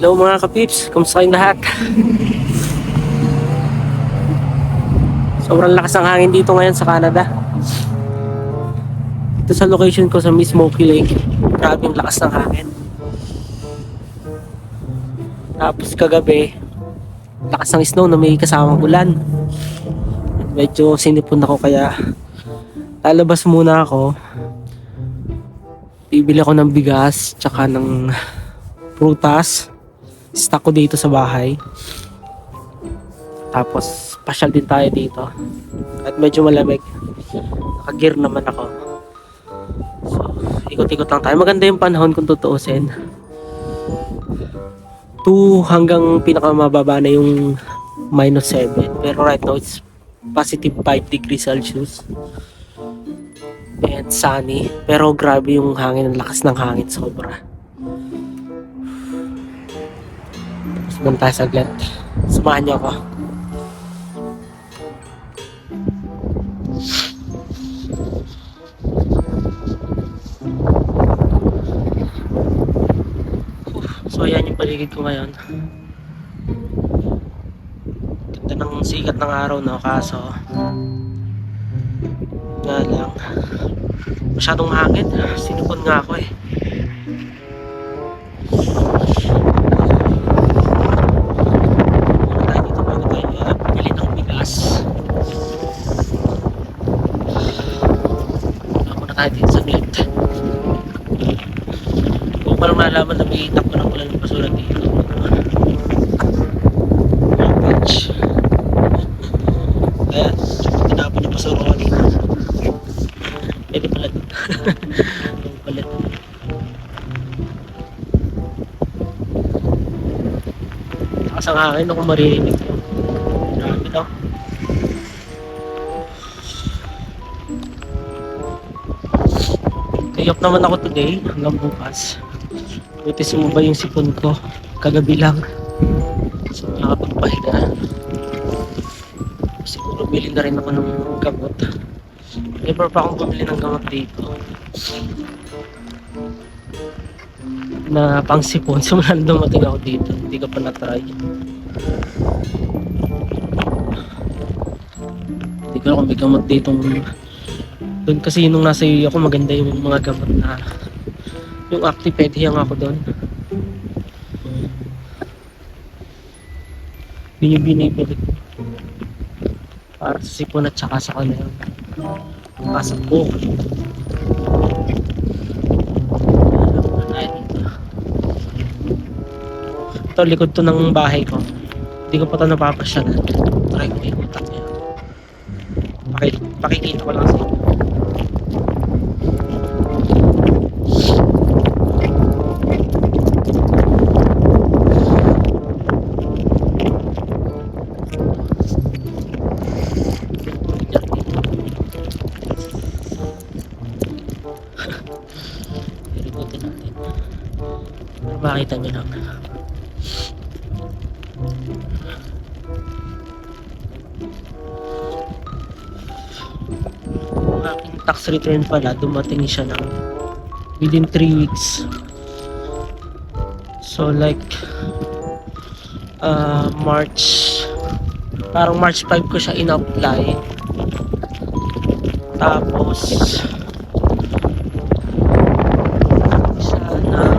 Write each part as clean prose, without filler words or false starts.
Hello mga kapips, kumusta kayong lahat? Sobrang lakas ng hangin dito ngayon sa Canada. Dito sa location ko sa Miss Smoky Lake, grabe yung lakas ng hangin. Tapos kagabi, lakas ng snow na may kasamang ulan. Medyo sinipon ako kaya lalabas muna ako. Bibili ako ng bigas, tsaka ng prutas. Stock ko dito sa bahay. Tapos pasyal din tayo dito. At medyo malamig. Naka-gear naman ako. So, ikot-ikot lang tayo. Maganda yung panahon kung tutuusin. 2 hanggang pinakamababa na yung -7. Pero right now it's positive 5 degrees Celsius. And sunny. Pero grabe yung hangin. Ang lakas ng hangin. Sobra. Tapos doon tayo saglit. Samahan niyo ako. So ayan yung paligid ko ngayon. Ganda ng sikat ng araw, no? Kaso nga lang masyadong hangin. Sinipon nga ako eh. Muna tayo dito bago tayo bumili ng bigas. Muna tayo dito sa gate. Kung parang nalaman na may takbo ng ulan ng basura dito. Garbage. Ayan, tinapon yung basura ko dito. Pwede pala dito. Yung palit. Takas ang hangin ako maririnig ko. Grabe daw. Tiyok naman ako today hanggang bukas. Buti sumubay yung sipon ko kagabi lang. So nakapagpahinga. Siguro bili na rin ako ng gamot. Never pa akong bumili ng gamot dito na pang sipon. Simula na dumating ako dito, hindi ko pa na-try. Hindi ko alam kung may gamot dito. Doon kasi nung nasa iyo ako, maganda yung mga gamot na yung Actipedia ako doon. Yun yung binibili ko para sa sipon at saka sa kanila. Pasok ko. Ito, likod to ng bahay ko. Hindi ko pa ito napapasyalan. Try ko yung utak niya. Pakikita ko lang sa inyo. Ikutin natin. Para makita nyo lang. Ang aking tax return pala, dumating siya ng within 3 weeks. So like parang March 5 ko siya in-apply. Tapos sana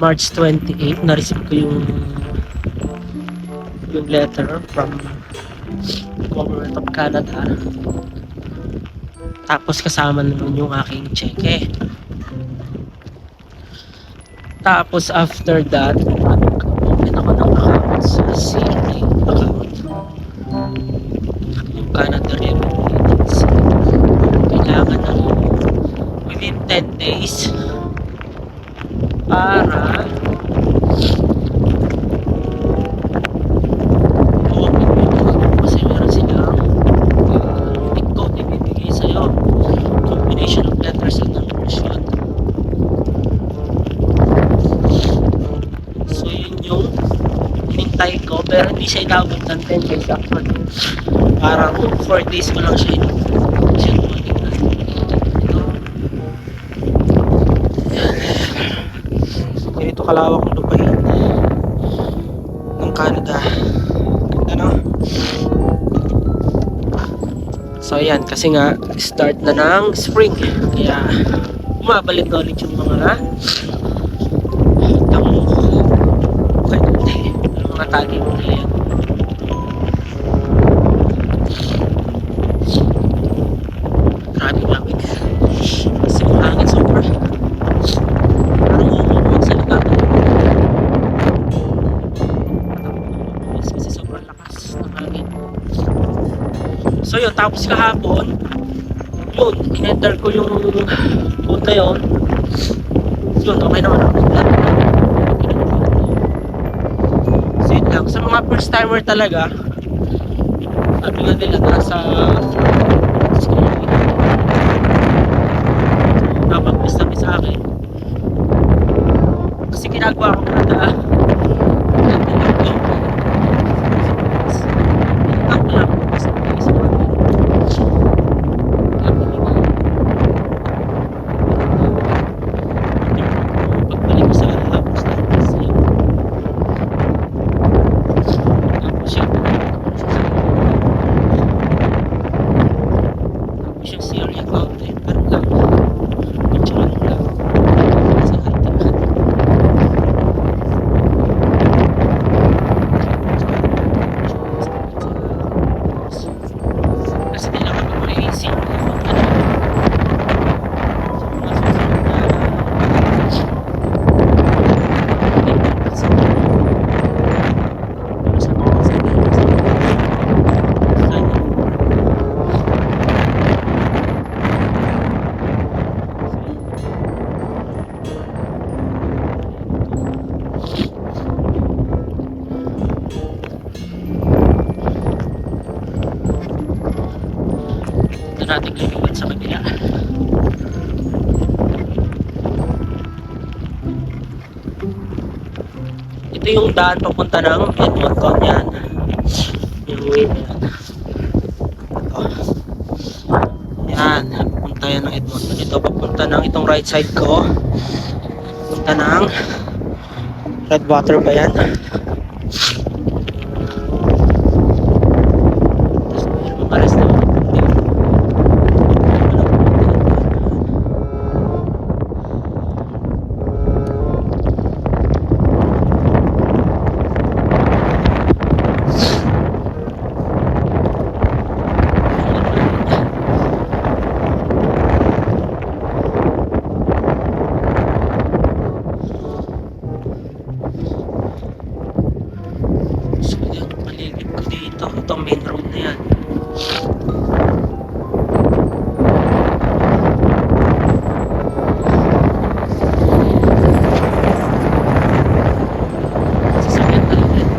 March 28 na-receive ko yung letter from Government of Canada. Tapos kasama naman yung aking cheque. Tapos after that, open ako ng account sa CNA account. Yung Canada Revenue Agency. Kailangan ng within 10 days para open mo yung account kasi meron silang unique code ibibigay sa'yo. Combination of letters and numbers yun. So yun yung hinintay ko, pero hindi siya inabot ng 10 days actually. Parang 4 days ko lang siya inabot. Siya dumating na. Ito, napakalawak ng lupain ng Canada. Ganda, no? So ayan, kasi nga start na ng spring, kaya bumabalik na ulit yung mga damo, mga tagi mo nila yan. Grabe lamig kasi yung hangin sobra, parang umuumag sa lugar kasi sobrang lakas ng hangin. So yun, tapos kahapon yun, in-enter ko yung code na yun. Yun, okay naman ako. So yun lang, sa mga first timer talaga, sabi nga nila nasa napag-miss namin sa akin kasi ginagawa ko na natin lilipat sa kabila. Ito yung daan papunta ng Edmonton, yan. Yung way na yan. Ito. Yan, papunta yan ng Edmonton. Ito papunta ng itong right side ko. Papunta ng Redwater ba yan? Itong main road na yan. Sasakyan talaga yan.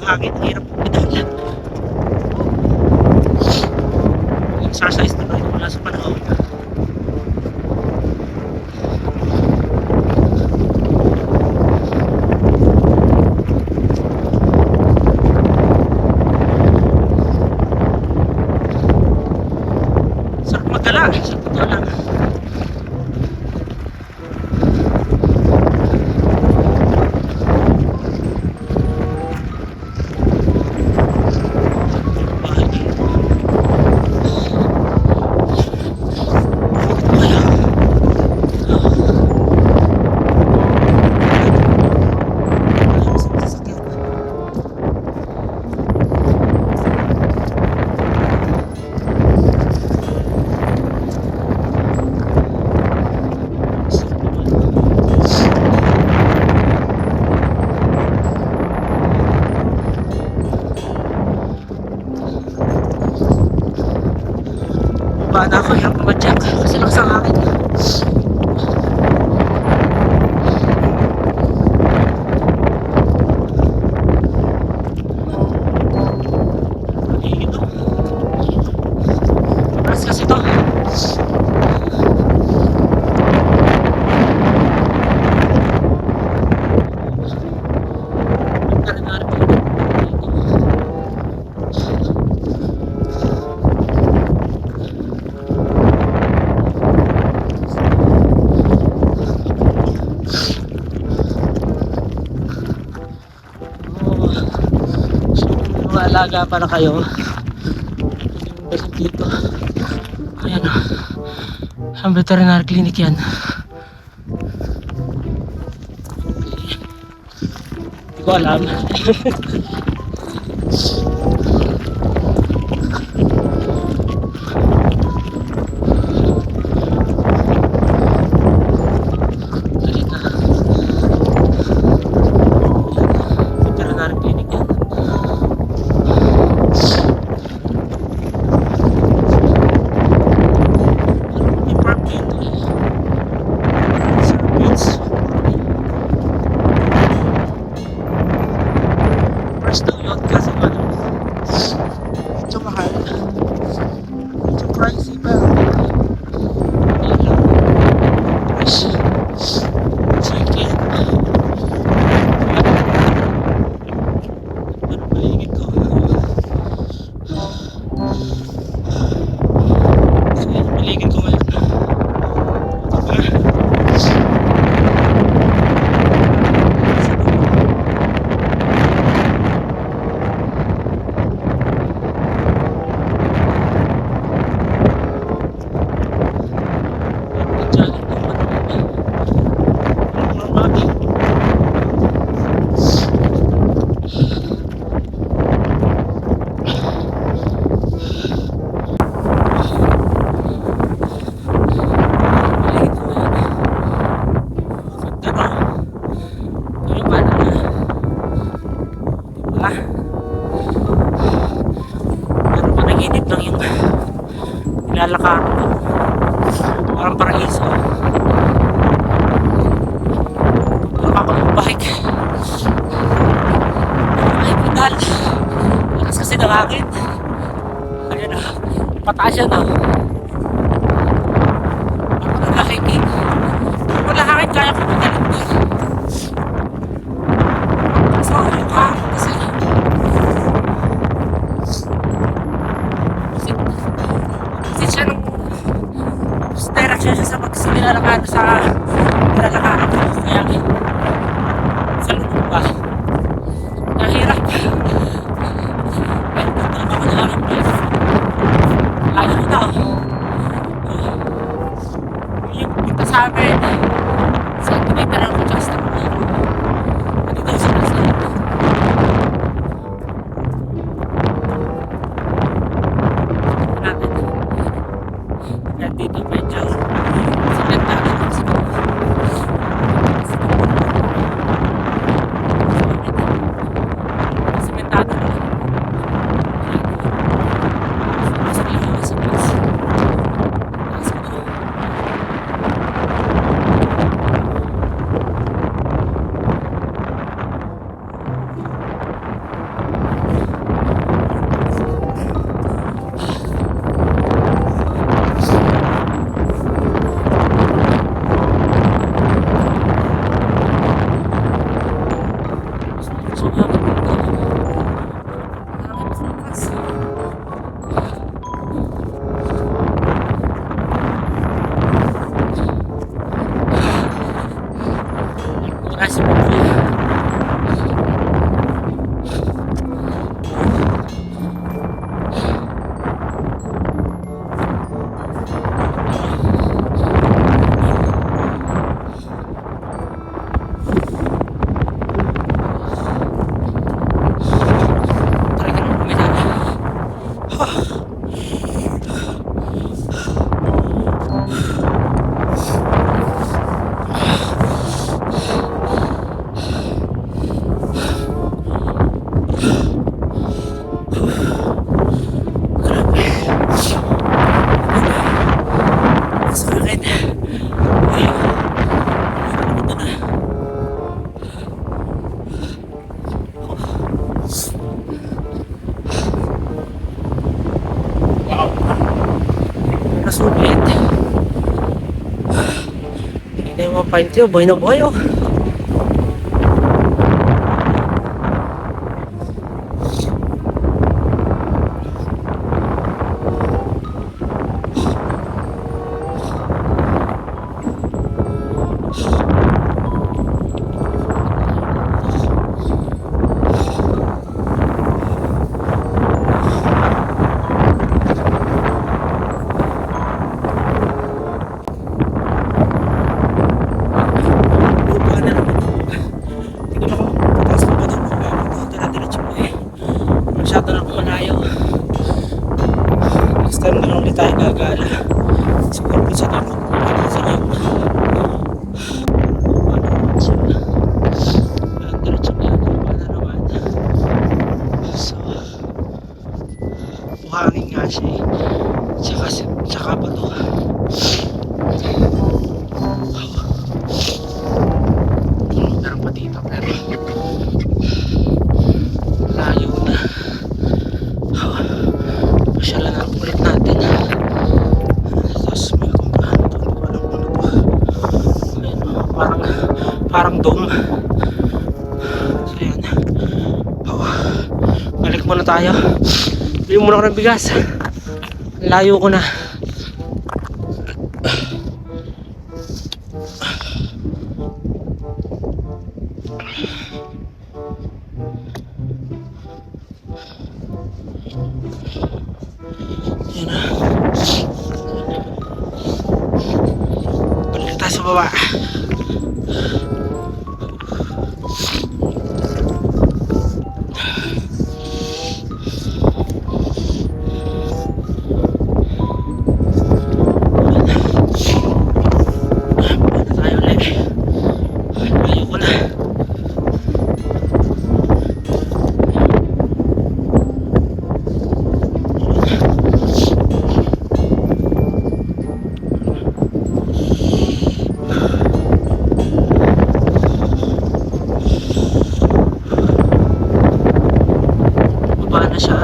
Nakakit, hirap pagpitalan. Exercise na rin mula sa panahon. Sarap magala, sa totoo lang. Baba na ako, hirap pumadyak kasi lang sa akin. Ito. Maras kasi ito. Alaga para kayo dito. Ayan o, ang veterinary clinic yan. Hindi ko alam. Veterinary clinic yan. Nilalakar parang paraiso. Nakakabike ay pedal lakas kasi ng hangin. Ayan na, pataas yan o. Ako nagkakiki wala hangin kaya ko magaling na. So yung hangin kasi siya nung direction siya sa nilalakad sa nilalakad ko kaya sa loob ba nahirap pero dito ako na aking place ayaw ko na yung punta sa amin sa kilometer ako just ako ano daw sa nasa natin yan dito medyo simentado lang siguro simentado lang sa iyo sa place nakasubit. Hindi mo pa ito, buhay na buhay oh. Masyado na kumalayo. Next time na lang ulit tayo gagala. Siguro kung sa takot sa inyo. Diretso na yan. Wala naman. So, buhangin nga siya eh. Tsaka ba to? Meron pa dito pero layo na. Pasyalan na ulit natin. Tapos may kumpahan ito. Hindi ko alam kung ano to. Ayun, parang dome. So yan. Balik muna tayo. Bili muna ko ng bigas. Layo ko na. Yan na. Balik tayo sa baba. Na siya.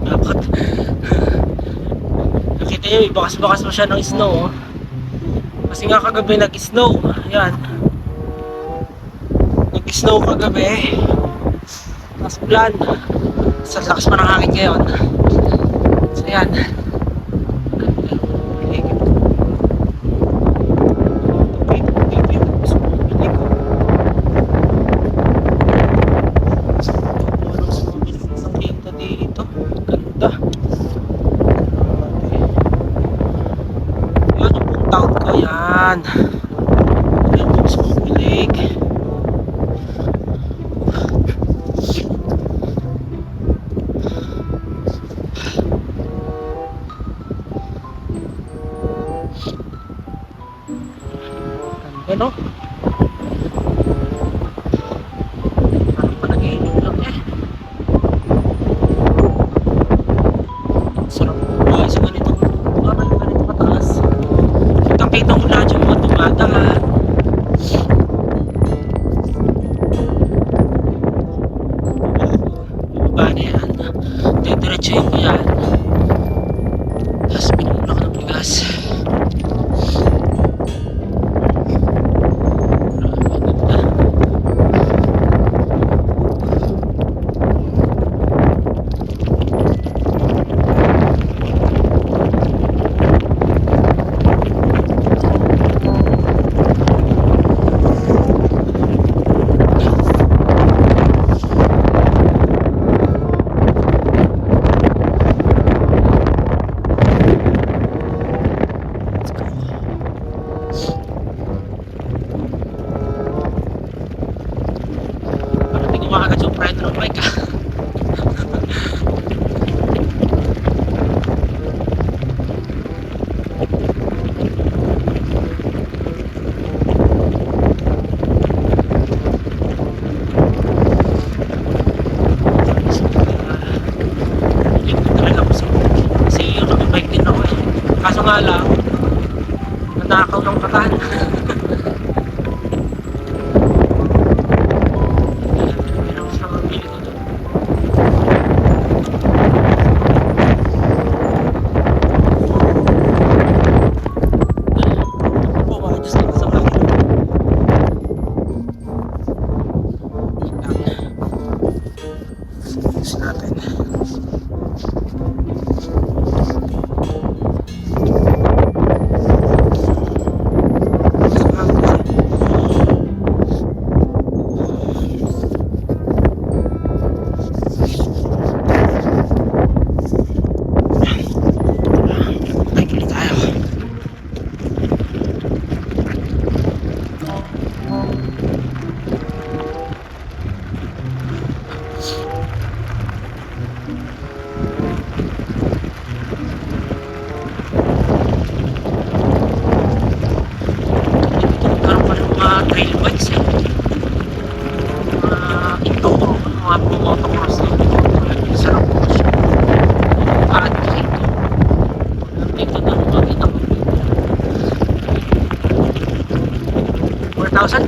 Dapat nakita nyo, ibakas-bakas mo siya ng snow oh. Kasi nga kagabi nag-snow. Ayan, nag-snow kagabi, tapos ulan, sa lakas pa ng hangin ngayon. So yan. Taon ko yan. Ayan po sa pilig. Ano? Parang panaginip lang eh. Sarap buhay sa ganitong lugar, ganitong mataas. Kita mo lahat yung mga tumadaan. Baba na yan. Diretso ko yan. Tapos pinumula ko ng bigas. Kumakagat yung pride ng mic ah. Kasi yung nakibike din ako eh. Kaso nga lang, nanakaw ng katan.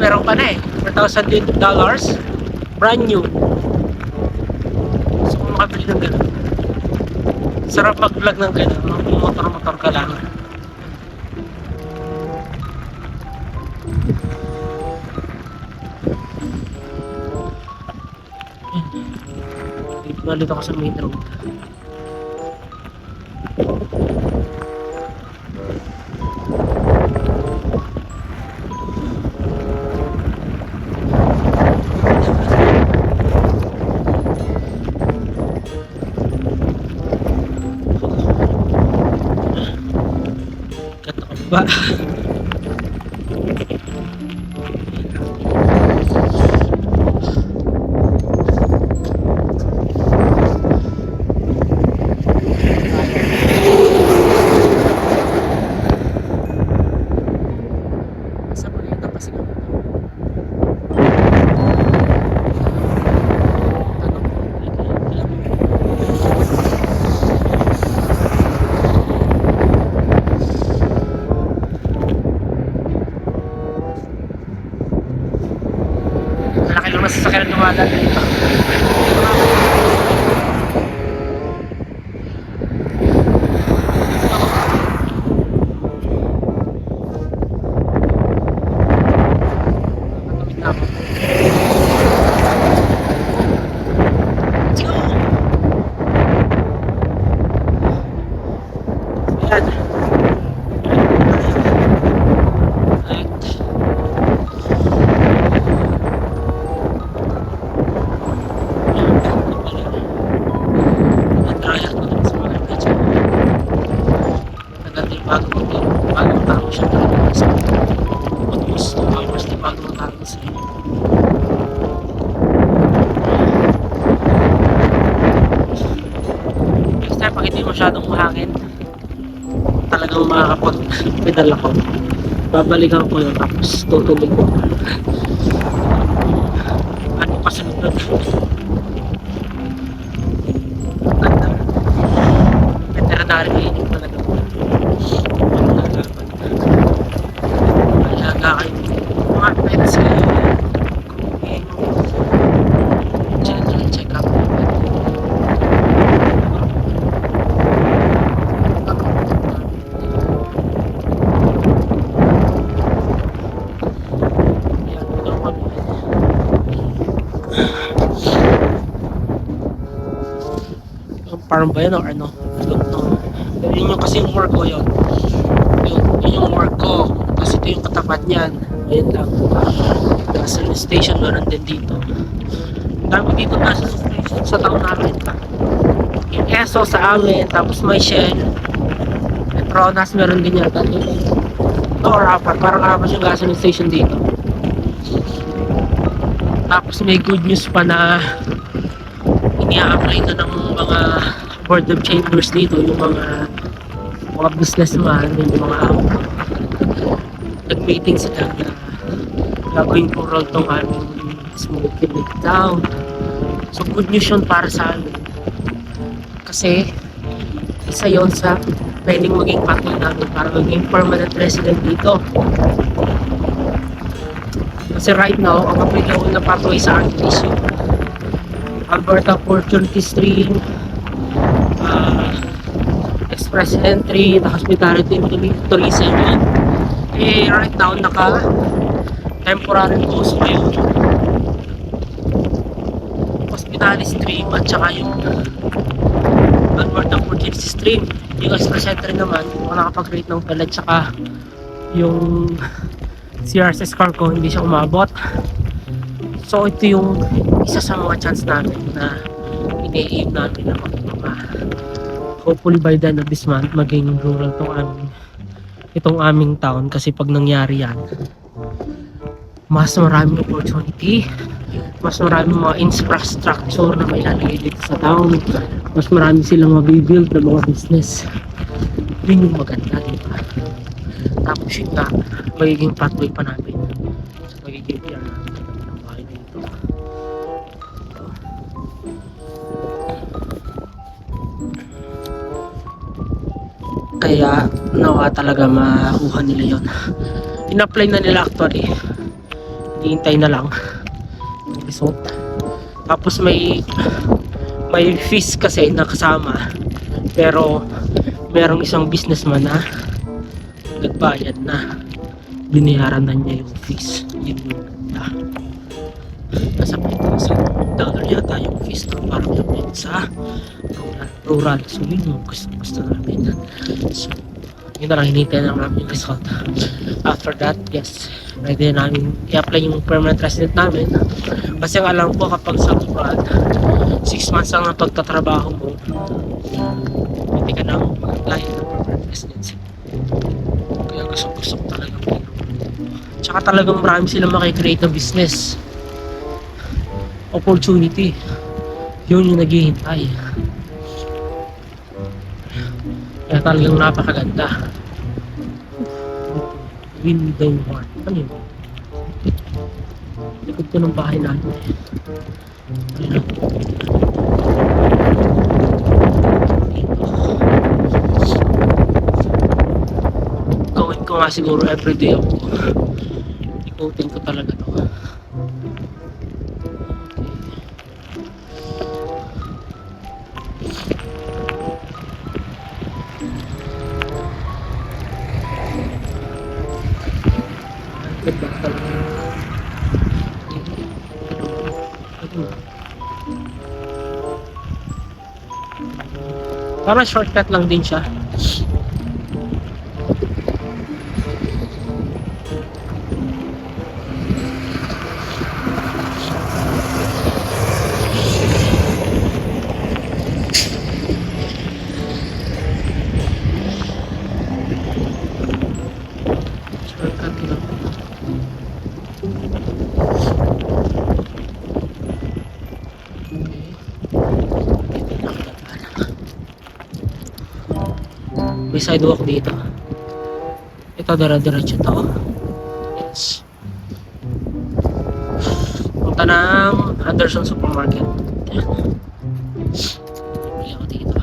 meron ka na eh. $4,000. Brand new. So kung makabili ng gano'n. Sarap mag-vlog ng gano'n. Motor-motor ka lang. Dito ako sa main road. Kata ko ba? Malaki lang masasakyan ng dumagat dito. Bagong tao siya talaga. Almost 2 hours na bagong tao siya. Next time, pag hindi masyadong mahangin, talagang makakapag-pedal ako. Babalikan ko yun, tapos tutuloy ko. Ano pa sunod na? Ganda. Veterinary clinic talaga. Alaga kayo. Mga pets general check-up. Parang ba yun or ano? I don't know. Yun yung kasi yung work ko yun. Yun yung work ko. Kasi ito yung katapat niyan. Ayun lang. Gasoline station meron din dito. Dami dito gasoline station sa town namin. Yung Esso sa amin. Tapos may Shell. Petronas meron din yata dito. Or apat. Parang apat yung gasoline station dito. Tapos may good news pa na ini-apply na ng mga board of chambers dito, yung mga businessman, yung mga nag-meeting sila na gagawin rural tong aming smoking town. So good news yun para sa amin. Kasi isa yun sa pwedeng maging pathway namin para maging permanent resident dito. Kasi right now, ang applicable na pathway sa akin is yung Alberta Opportunity Stream, Express Entry, the Hospitality Tourism. Eh, right now, temporary post pa yun. Hospitality Stream at saka yung Alberta Opportunity Stream. Yung Express Entry naman, kung nakapag-rate ng pala, saka yung CRSS car ko, hindi siya umabot. So ito yung isa sa mga chance namin na ini-aim namin na hopefully by the end of this month maging rural itong aming town. Kasi pag nangyari yan, mas maraming opportunity, mas maraming mga infrastructure na may lalagay dito sa town, mas marami silang mabibuild na mga business. Yun yung maganda, diba? Tapos yun nga, magiging pathway pa namin, magiging PR namin. Kaya nawa talaga makuha nila yon. In-apply na nila actually. hihintay na lang yung result. Tapos may fees kasi na kasama, pero merong isang businessman na nagbayad na, binayaran na niya yung fees. Yun yung ganda. Nasa $5,000 yata yung fees na parang yung sa rural. So yun yung gusto namin. So yun na lang, hinintay na namin yung result. After that, yes, ready na namin i-apply yung permanent resident namin. Kasi ang alam ko, kapag sa rural 6 months lang ang pagtatrabaho mo, hindi ka na apply ng permanent residency. Kaya gusto ko talaga. Tsaka talagang marami silang makikreate na business opportunity. Yun yung naghihintay. Kaya talagang napakaganda. Window Mart. Ano yun? Likod ko ng bahay natin. Ayun. Gawin ko nga siguro everyday ako. Ikutin ko talaga to. Parang shortcut lang din siya. Shortcut lang. May sidewalk dito. Ito, dara-diretso to. Yes. Punta ng Anderson Supermarket. Ayan. Bili ako dito.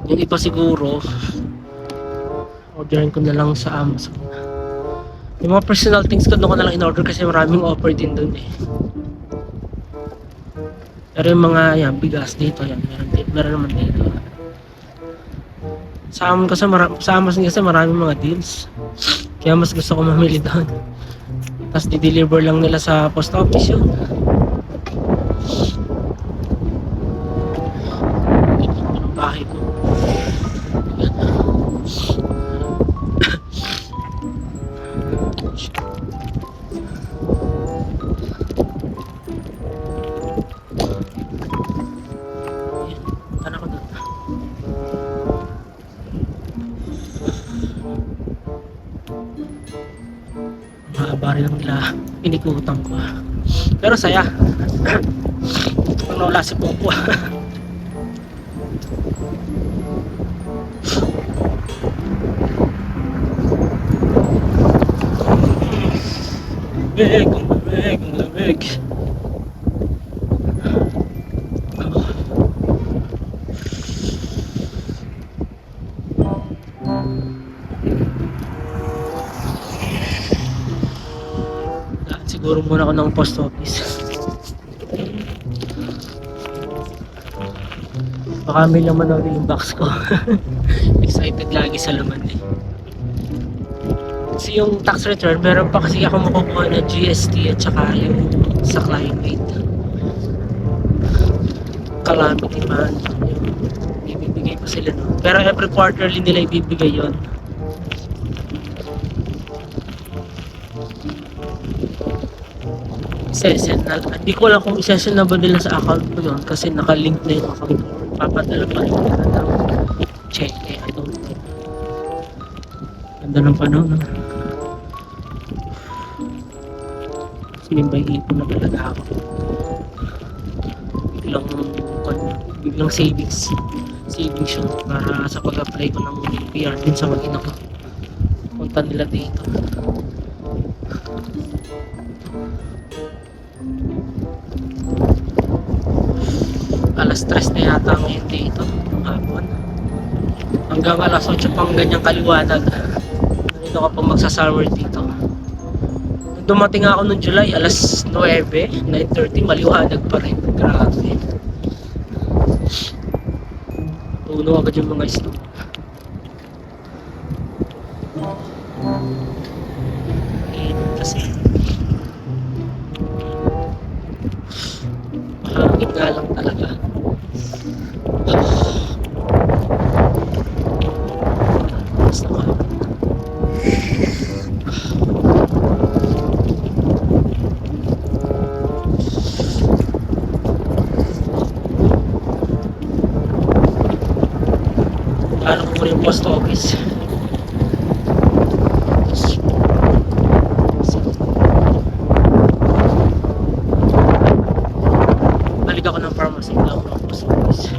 Yung iba siguro, orderin ko na lang sa Amazon. Yung mga personal things ko doon ko na lang in-order kasi maraming offer din doon eh. Pero yung mga yan, bigas dito, yan, meron naman dito. Sa Amazon kasi maraming mga deals. Kaya mas gusto ko mamili doon. Tapos di-deliver lang nila sa post office yun. Ito ang bahay ko. Ano ko doon? Mahaba rin lang nila pinikutan ko. Pero saya. Pag nawala si Popo. Lamig. Siguro muna ako ng post office. Baka may laman na yung box ko. Excited lagi sa laman eh. Kasi yung tax return, meron pa kasi ako makukuha na GST at saka yung sa climate. Calamity man. Yung ibibigay pa sila no. Pero every quarterly nila ibibigay yon. Isesend na, hindi ko alam kung isesend na ba nila sa account ko yun kasi nakalink na yung account ko. Papadala pa rin nila ng check eh. I don't know. Ganda ng panahon no? Sinimbay ipon na talaga ako. Biglang savings yun para sa pag-apply ko ng PR din sa mag-ina ko. Punta nila dito. Alas 3 na yata ngayon dito ng hapon. Hanggang alas 8 pang ganyang kaliwanag. Dito ka pa magsasummer dito. Dumating ako noong July, alas 9, 9:30, maliwanag pa rin. Grabe. Puno agad yung mga snow. Init kasi. Mahangin nga lang talaga. Basta ka. Ano ko yung post office? Balik ako ng pharmacy na ako ng post office.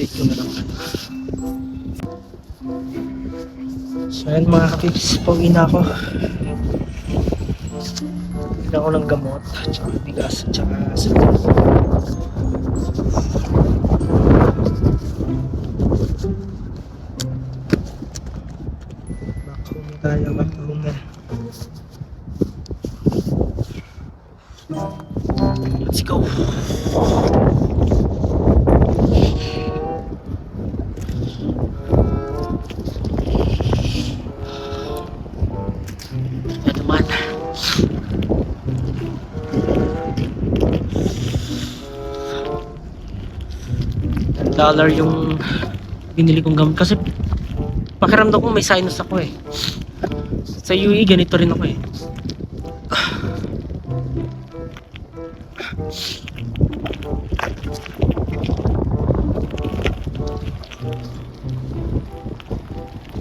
Update ko na lang. So ayan mga kapips, pauwi na ako. Bigyan ako ng gamot, tsaka bigas, tsaka sabon. Back tayo, back home na. Let's go. Ito naman. $10 yung binili kong gamot kasi pakiramdam ko may sinus ako eh. Sa UE ganito rin ako eh.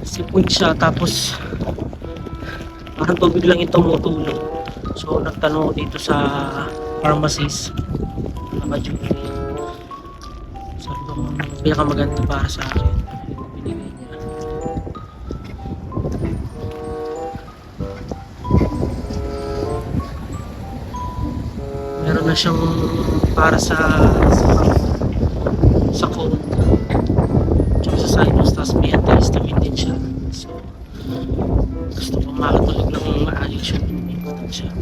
Sipon siya tapos parang tubig lang yung tumutulong. So nagtanong ko dito sa pharmacist naka-duty. Sabi ko kung pinakamaganda para sa akin yung binigay niya. Meron na siyang para sa cold tsaka sa sinus, tapos may antihistamine din siya. So gusto ko makatulog ng maayos yung important siya.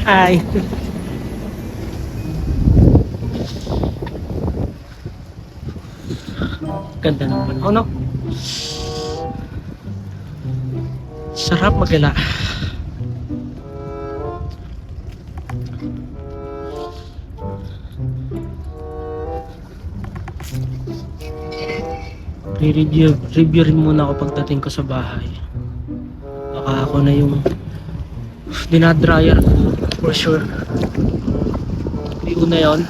Hi. Ganda naman. Oh no. Sarap magala. Review rin muna ako pagdating ko sa bahay. Baka ako na yung dinadryer for sure. Review na yun.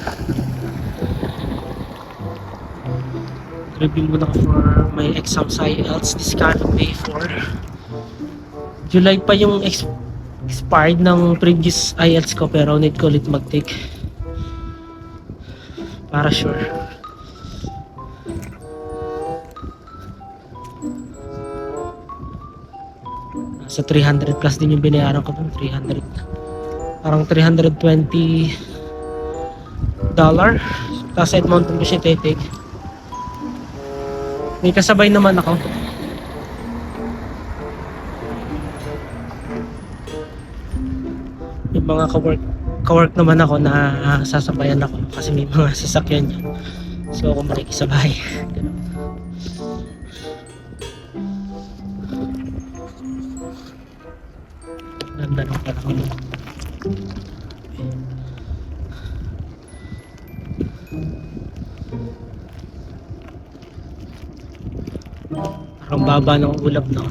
Review muna ako for my exam sa IELTS this coming May 4. July pa yung expired ng previous IELTS ko pero need ko ulit mag-take para sure. Sa 300 plus din yung binayaran ko dun. 300 parang $320 tapos Edmonton ko siya take. May kasabay naman ako. Yung mga kawork naman ako na sasabayan ako kasi may mga sasakyan yan. So ako makikisabay. Ganda ng panahon. Parang baba ng ulap, no?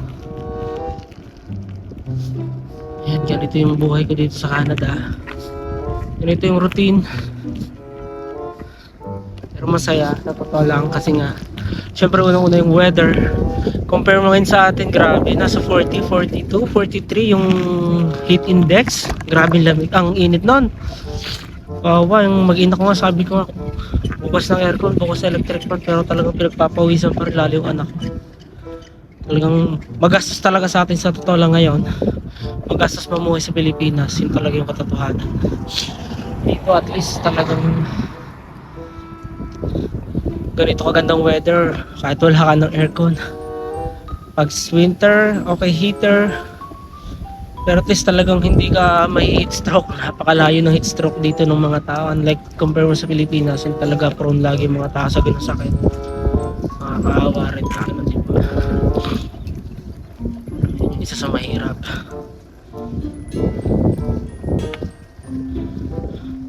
Yan, ganito yung buhay ko dito sa Canada. Ganito yung routine. Pero masaya, sa totoo lang, kasi nga syempre unang-una yung weather. Compare mo ngayon sa atin, grabe, nasa 40, 42, 43 yung heat index. Grabe yung lamig, ang init nun. Yung mag-ina ko nga, sabi ko nga, bukas ng aircon, bukas ng electric fan, pero talagang pinagpapawisan pa rin lalo yung anak ko. Talagang magastos talaga sa atin sa totoo lang ngayon. Magastos mamuhay sa Pilipinas, yun talaga yung katotohanan. Dito at least talagang ganito kagandang weather kahit wala ka ng aircon. Pag winter, okay heater, pero at least talagang hindi ka may heat stroke. Napakalayo ng heat stroke dito ng mga tao, unlike compare mo sa Pilipinas, yung talaga prone lagi yung mga tao sa ganung sakit. Makakaawa rin ka naman, diba? Yun, isa sa mahirap.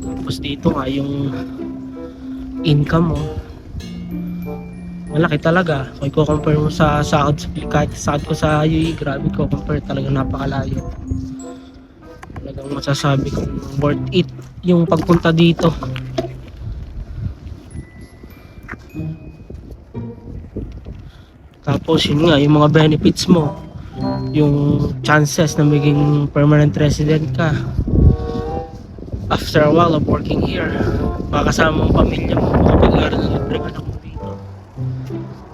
Tapos dito nga yung income mo, malaki talaga. Kung i-compare mo sa sahod, kahit sahod ko sa UAE, grabe ko compare, talaga napakalayo. Talagang masasabi kong worth it yung pagpunta dito. Tapos yun nga, yung mga benefits mo, yung chances na maging permanent resident ka after a while of working here, makakasama mong pamilya mo, makapag-aaral ng libreng anak mo dito,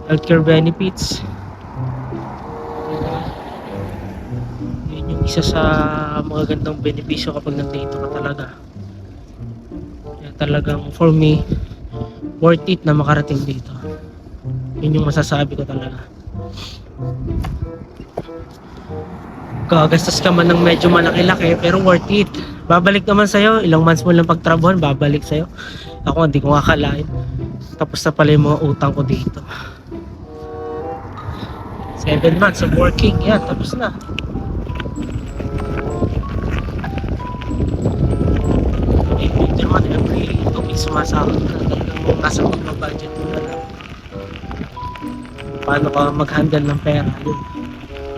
healthcare benefits. Yun yung isa sa mga gandang benepisyo kapag nandito ka talaga. Kaya talagang for me, worth it na makarating dito. Yun yung masasabi ko talaga. Gagastos ka man ng medyo malaki-laki, pero worth it. Babalik naman sa'yo, ilang months mo lang pagtrabahoan, babalik sa'yo. Ako hindi ko akalain, tapos na pala yung mga utang ko dito. 7 months of working, yan, tapos na. Hindi naman every 2 weeks sumasahod ka. Talagang nasa budget mo na lang. Paano ka mag-handle ng pera, yun.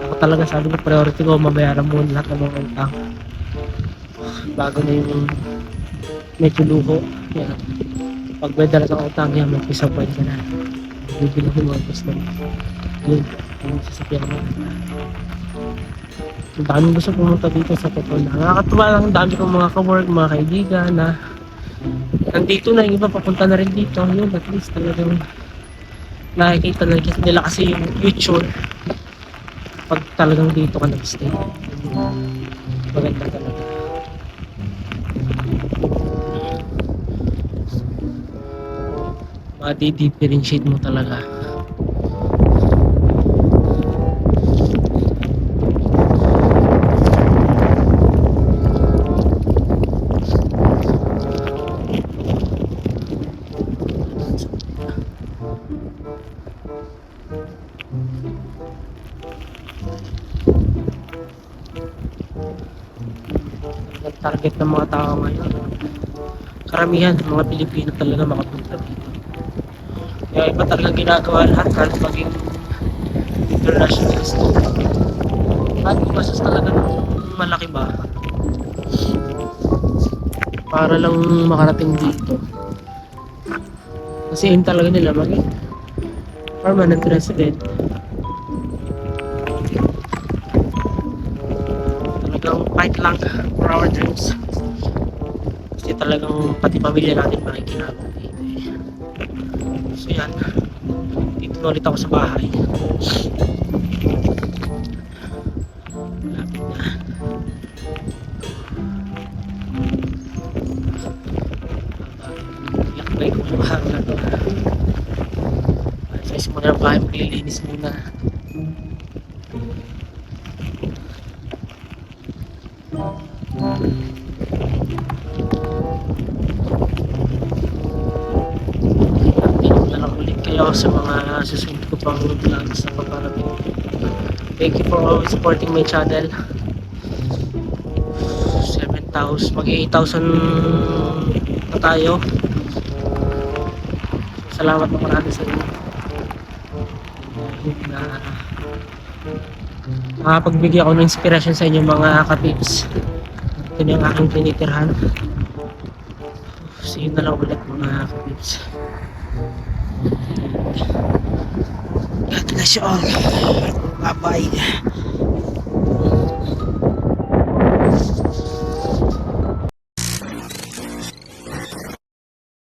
Ako talaga, sabi ko, priority ko mabayaran mo lahat ng mga utang bago na yung medyo luho. Yan. Pag may dala ng utang yan, may piece of mind ka na. Bibili ko mga gusto. Yun, yung sasakyan mo. Ang daming gusto pumunta dito sa totoo na. Nakakatuwa lang, ang dami kong mga ka-work, mga kaibigan na nandito na, yung iba papunta na rin dito. Yun, at least talagang nakikita na nila kasi yung future pag talagang dito ka nag-stay. Maganda talaga. Ma-differentiate mo talaga. Target ng mga tao ngayon, karamihan mga Pilipino talaga makapunta dito. Kaya iba talaga ginagawa lahat kahit maging international student. At masas talaga ng malaki ba para lang makarating dito. Kasi yun talaga nila maging permanent resident. Talagang fight lang for our dreams. Kasi talagang pati pamilya natin makikinabang dito eh. So yan, dito na ulit ako sa bahay. Malapit na. Lakbay ko yung hanggang. Sa muna ng bahay, maglilinis muna. Kayo sa mga susunod ko pang vlogs na paparating. Thank you for always supporting my channel. 7,000, mag-8,000 na tayo. Salamat na marami sa inyo na makapagbigay ako ng inspiration sa inyo mga ka-tips. Ito na yung aking tinitirhan. See you na lang ulit mga ka-tips. God bless you all. Bye bye.